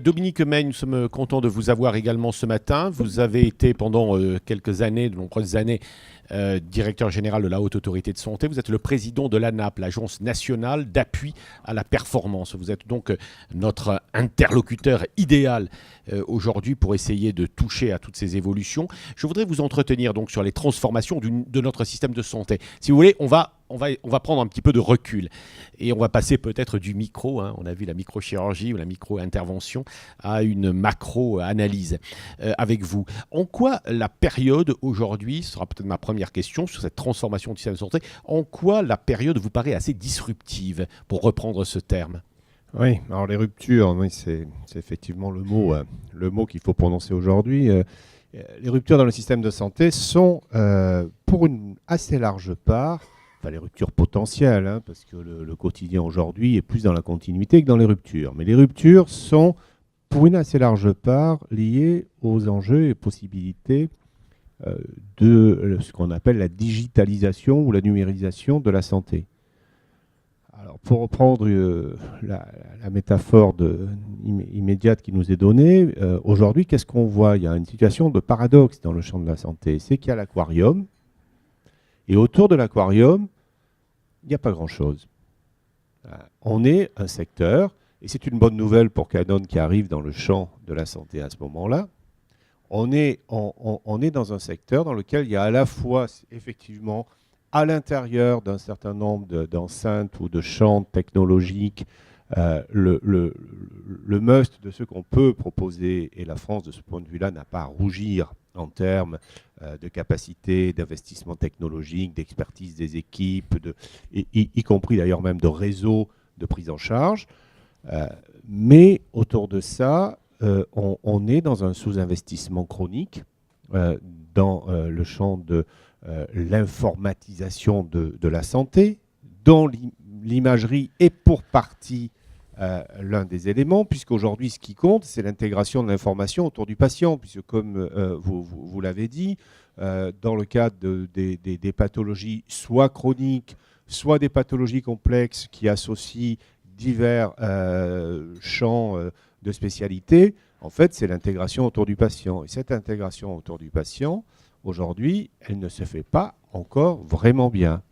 Dominique May, nous sommes contents de vous avoir également ce matin. Vous avez été pendant quelques années, de nombreuses années, directeur général de la Haute Autorité de Santé. Vous êtes le président de l'ANAP, l'Agence nationale d'appui à la performance. Vous êtes donc notre interlocuteur idéal aujourd'hui pour essayer de toucher à toutes ces évolutions. Je voudrais vous entretenir donc sur les transformations de notre système de santé. Si vous voulez, on va prendre un petit peu de recul et on va passer peut-être du micro, on a vu la microchirurgie ou la micro-intervention, à une macro-analyse avec vous. En quoi la période aujourd'hui, ce sera peut-être ma première question sur cette transformation du système de santé, en quoi la période vous paraît assez disruptive, pour reprendre ce terme? Oui, alors les ruptures, oui, c'est effectivement le mot qu'il faut prononcer aujourd'hui. Les ruptures dans le système de santé sont, pour une assez large part, enfin les ruptures potentielles, parce que le quotidien aujourd'hui est plus dans la continuité que dans les ruptures. Mais les ruptures sont, pour une assez large part, liées aux enjeux et possibilités de ce qu'on appelle la digitalisation ou la numérisation de la santé. Alors, pour reprendre la métaphore immédiate qui nous est donnée, aujourd'hui, qu'est-ce qu'on voit? Il y a une situation de paradoxe dans le champ de la santé. C'est qu'il y a l'aquarium, et autour de l'aquarium, il n'y a pas grand-chose. On est un secteur, et c'est une bonne nouvelle pour Canon qui arrive dans le champ de la santé à ce moment-là. On est dans un secteur dans lequel il y a à la fois, effectivement, à l'intérieur d'un certain nombre d'enceintes ou de champs technologiques, le must de ce qu'on peut proposer, et la France, de ce point de vue-là, n'a pas à rougir en termes de capacité, d'investissement technologique, d'expertise des équipes, y compris d'ailleurs même de réseaux de prise en charge. Mais autour de ça, on est dans un sous-investissement chronique dans le champ de l'informatisation de la santé, dont l'imagerie est pour partie l'un des éléments, puisqu'aujourd'hui, ce qui compte, c'est l'intégration de l'information autour du patient, puisque comme vous l'avez dit, dans le cadre des pathologies soit chroniques, soit des pathologies complexes qui associent divers champs de spécialité, en fait, c'est l'intégration autour du patient. Et cette intégration autour du patient, aujourd'hui, elle ne se fait pas encore vraiment bien.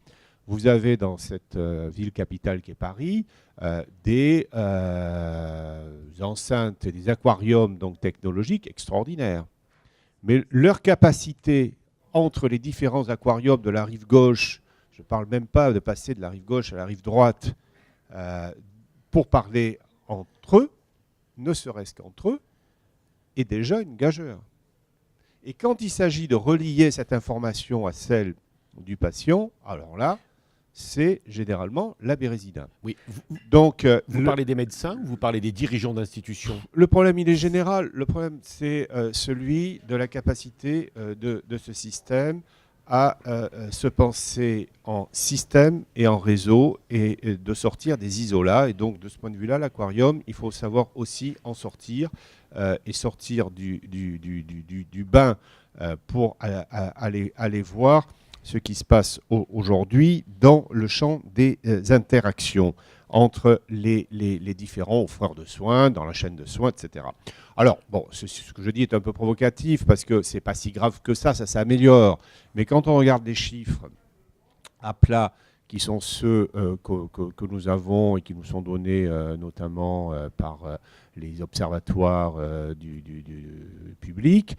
Vous avez dans cette ville capitale qui est Paris des enceintes et des aquariums donc, technologiques extraordinaires. Mais leur capacité entre les différents aquariums de la rive gauche, je ne parle même pas de passer de la rive gauche à la rive droite, pour parler entre eux, ne serait-ce qu'entre eux, est déjà une gageure. Et quand il s'agit de relier cette information à celle du patient, alors là, c'est généralement la bérésina. Oui. Donc, vous parlez des médecins ou vous parlez des dirigeants d'institutions? Le problème, il est général. Le problème, c'est celui de la capacité de ce système à se penser en système et en réseau et de sortir des isolats. Et donc, de ce point de vue-là, l'aquarium, il faut savoir aussi en sortir et sortir du bain pour aller voir ce qui se passe aujourd'hui dans le champ des interactions entre les différents offreurs de soins, dans la chaîne de soins, etc. Alors, bon, ce que je dis est un peu provocatif parce que ce n'est pas si grave que ça s'améliore. Mais quand on regarde les chiffres à plat, qui sont ceux que nous avons et qui nous sont donnés notamment par les observatoires du public,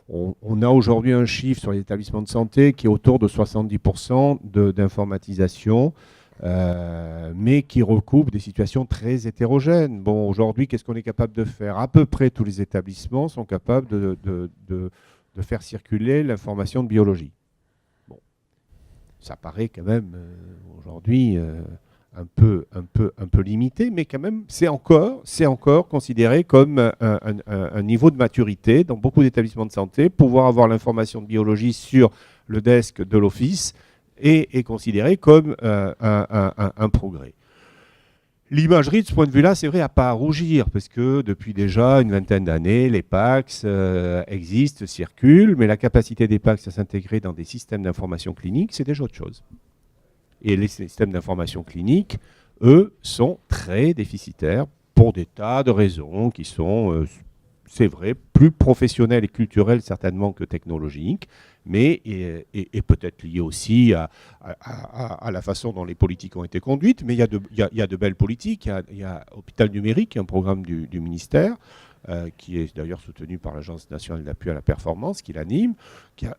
on a aujourd'hui un chiffre sur les établissements de santé qui est autour de 70% d'informatisation, mais qui recoupe des situations très hétérogènes. Bon, aujourd'hui, qu'est-ce qu'on est capable de faire? À peu près tous les établissements sont capables de faire circuler l'information de biologie. Bon, ça paraît quand même aujourd'hui un peu limité, mais quand même, c'est encore considéré comme un niveau de maturité dans beaucoup d'établissements de santé. Pouvoir avoir l'information de biologie sur le desk de l'office est considéré comme un progrès. L'imagerie, de ce point de vue-là, c'est vrai, n'a pas à rougir, parce que depuis déjà une vingtaine d'années, les PACS existent, circulent, mais la capacité des PACS à s'intégrer dans des systèmes d'information clinique, c'est déjà autre chose. Et les systèmes d'information clinique, eux, sont très déficitaires pour des tas de raisons qui sont, c'est vrai, plus professionnelles et culturelles certainement que technologiques, mais et peut-être liées aussi à la façon dont les politiques ont été conduites. Mais il y a de belles politiques. Il y a Hôpital Numérique, un programme du ministère, qui est d'ailleurs soutenu par l'Agence nationale d'appui à la performance, qui l'anime, qui a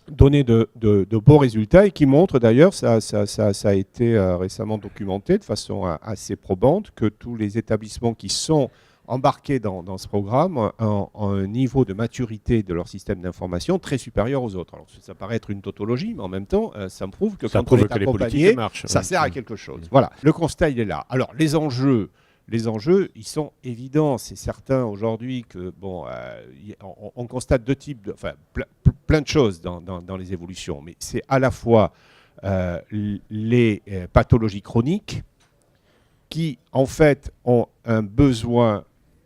donné de beaux résultats et qui montre d'ailleurs, ça a été récemment documenté de façon assez probante, que tous les établissements qui sont embarqués dans ce programme ont un niveau de maturité de leur système d'information très supérieur aux autres. Alors ça paraît être une tautologie, mais en même temps, ça me prouve que quand on est accompagné, ça sert à quelque chose. Voilà, le constat, il est là. Alors, les enjeux, ils sont évidents. C'est certain aujourd'hui que, bon, on constate deux types, plein de choses dans les évolutions, mais c'est à la fois les pathologies chroniques qui, en fait, ont un besoin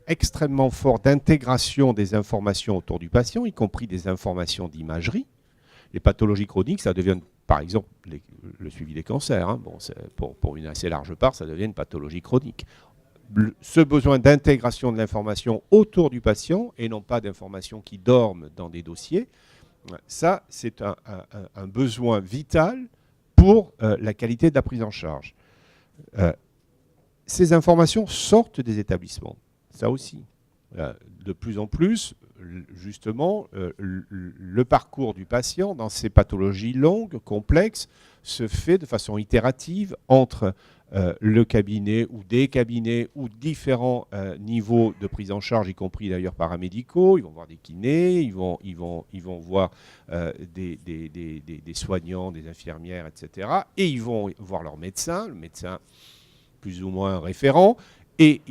extrêmement fort d'intégration des informations autour du patient, y compris des informations d'imagerie. Les pathologies chroniques, ça devient, par exemple, le suivi des cancers. Hein, bon, pour une assez large part, ça devient une pathologie chronique. Ce besoin d'intégration de l'information autour du patient et non pas d'informations qui dorment dans des dossiers, ça, c'est un besoin vital pour la qualité de la prise en charge. Ces informations sortent des établissements, ça aussi. De plus en plus, justement, le parcours du patient dans ces pathologies longues, complexes, se fait de façon itérative entre le cabinet ou des cabinets ou différents niveaux de prise en charge, y compris d'ailleurs paramédicaux. Ils vont voir des kinés, ils vont voir des soignants, des infirmières, etc. Et ils vont voir leur médecin, le médecin plus ou moins référent. Et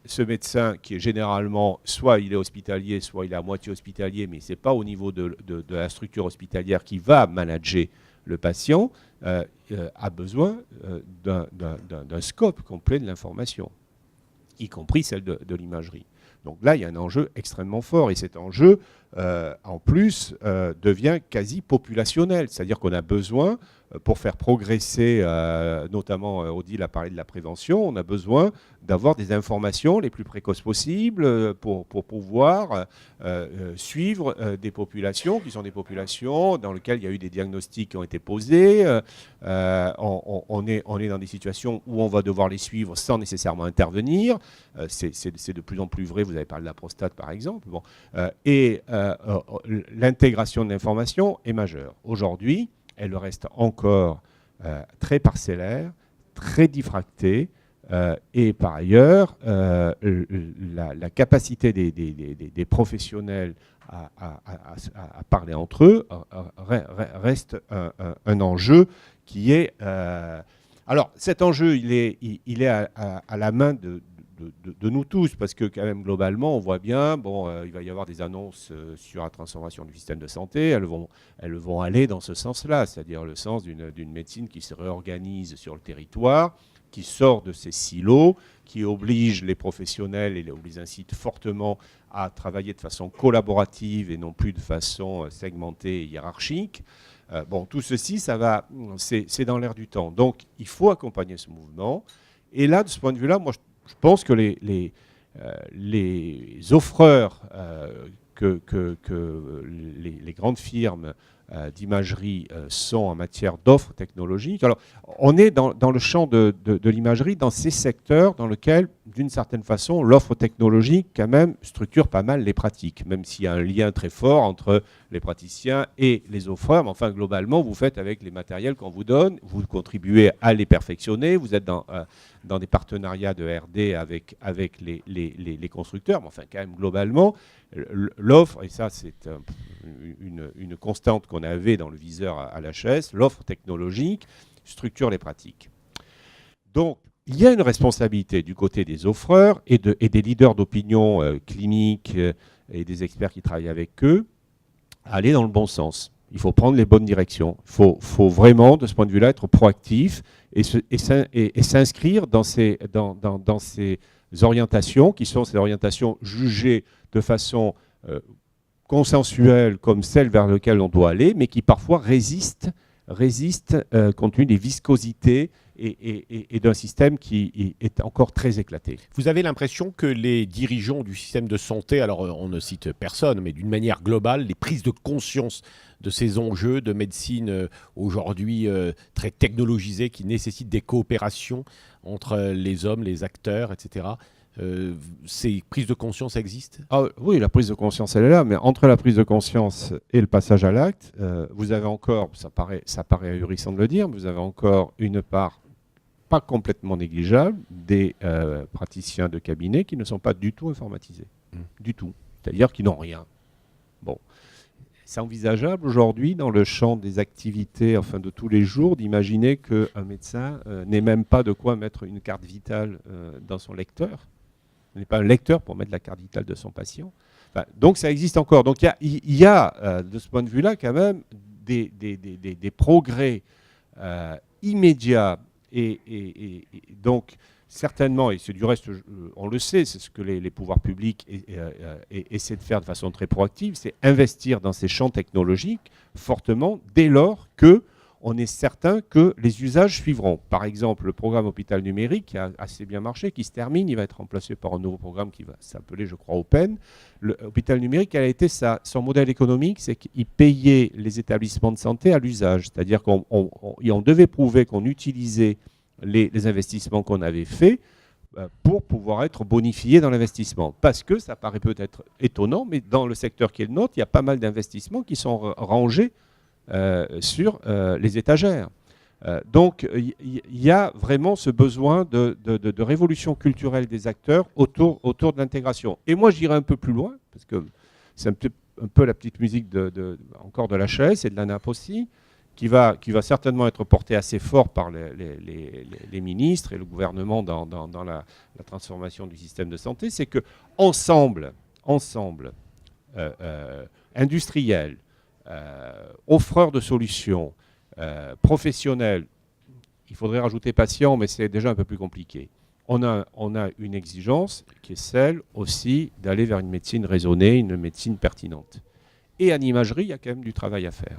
ce médecin, qui est généralement, soit il est hospitalier, soit il est à moitié hospitalier, mais ce n'est pas au niveau de la structure hospitalière qui va manager le patient, a besoin d'un scope complet de l'information, y compris celle de l'imagerie. Donc là, il y a un enjeu extrêmement fort. Et cet enjeu, en plus, devient quasi populationnel. C'est-à-dire qu'on a besoin, pour faire progresser, notamment Odile a parlé de la prévention, on a besoin d'avoir des informations les plus précoces possibles pour pouvoir suivre des populations qui sont des populations dans lesquelles il y a eu des diagnostics qui ont été posés. On est dans des situations où on va devoir les suivre sans nécessairement intervenir. C'est de plus en plus vrai. Vous avez parlé de la prostate, par exemple. Bon. L'intégration de l'information est majeure. Aujourd'hui, elle reste encore très parcellaire, très diffractée, et par ailleurs, la capacité des professionnels à parler entre eux reste un enjeu qui est... alors, cet enjeu, il est à la main de nous tous, parce que quand même globalement on voit bien, bon, il va y avoir des annonces sur la transformation du système de santé, elles vont aller dans ce sens-là, c'est-à-dire le sens d'une médecine qui se réorganise sur le territoire, qui sort de ces silos, qui oblige les professionnels et les incite fortement à travailler de façon collaborative et non plus de façon segmentée et hiérarchique. Bon, tout ceci, c'est dans l'air du temps. Donc il faut accompagner ce mouvement. Et là, de ce point de vue-là, moi je pense que les offreurs que les grandes firmes d'imagerie sont en matière d'offres technologiques. Alors, on est dans le champ de l'imagerie, dans ces secteurs dans lesquels, d'une certaine façon, l'offre technologique, quand même, structure pas mal les pratiques, même s'il y a un lien très fort entre les praticiens et les offreurs. Mais enfin, globalement, vous faites avec les matériels qu'on vous donne, vous contribuez à les perfectionner, vous êtes dans des partenariats de R&D avec les constructeurs. Mais enfin, quand même, globalement, l'offre, et ça, c'est une constante qu'on avait dans le viseur à l'HS, l'offre technologique structure les pratiques. Donc, il y a une responsabilité du côté des offreurs et des leaders d'opinion clinique et des experts qui travaillent avec eux à aller dans le bon sens. Il faut prendre les bonnes directions. Il faut vraiment, de ce point de vue-là, être proactif et s'inscrire dans ces orientations qui sont ces orientations jugées de façon consensuelle comme celle vers laquelle on doit aller, mais qui parfois résistent compte tenu des viscosités et d'un système qui est encore très éclaté. Vous avez l'impression que les dirigeants du système de santé, alors on ne cite personne, mais d'une manière globale, les prises de conscience de ces enjeux de médecine aujourd'hui très technologisés qui nécessitent des coopérations entre les hommes, les acteurs, etc., ces prises de conscience existent? Oui, la prise de conscience, elle est là, mais entre la prise de conscience et le passage à l'acte, vous avez encore, ça paraît ahurissant de le dire, mais vous avez encore une part pas complètement négligeable des praticiens de cabinet qui ne sont pas du tout informatisés. Du tout. C'est-à-dire qu'ils n'ont rien. Bon. C'est envisageable aujourd'hui, dans le champ des activités de tous les jours, d'imaginer qu'un médecin n'ait même pas de quoi mettre une carte vitale dans son lecteur. Il n'est pas un lecteur pour mettre la carte vitale de son patient. Donc ça existe encore. Donc il y a de ce point de vue-là quand même des progrès immédiats et donc certainement, et c'est du reste, on le sait, c'est ce que les pouvoirs publics essaient de faire de façon très proactive, c'est investir dans ces champs technologiques fortement dès lors que on est certain que les usages suivront. Par exemple, le programme Hôpital numérique qui a assez bien marché, qui se termine, il va être remplacé par un nouveau programme qui va s'appeler, je crois, Open. L'hôpital numérique, quel a été son modèle économique, c'est qu'il payait les établissements de santé à l'usage. C'est-à-dire qu'on devait prouver qu'on utilisait les investissements qu'on avait faits pour pouvoir être bonifié dans l'investissement. Parce que ça paraît peut-être étonnant, mais dans le secteur qui est le nôtre, il y a pas mal d'investissements qui sont rangés sur les étagères. Donc il y a vraiment ce besoin de révolution culturelle des acteurs autour de l'intégration. Et moi j'irai un peu plus loin, parce que c'est un peu la petite musique encore de l'HAS et de l'ANAP aussi, qui va certainement être portée assez fort par les ministres et le gouvernement dans la transformation du système de santé, c'est que ensemble industriels, offreurs de solutions, professionnels, il faudrait rajouter patients, mais c'est déjà un peu plus compliqué. On a une exigence qui est celle aussi d'aller vers une médecine raisonnée, une médecine pertinente. Et en imagerie, il y a quand même du travail à faire.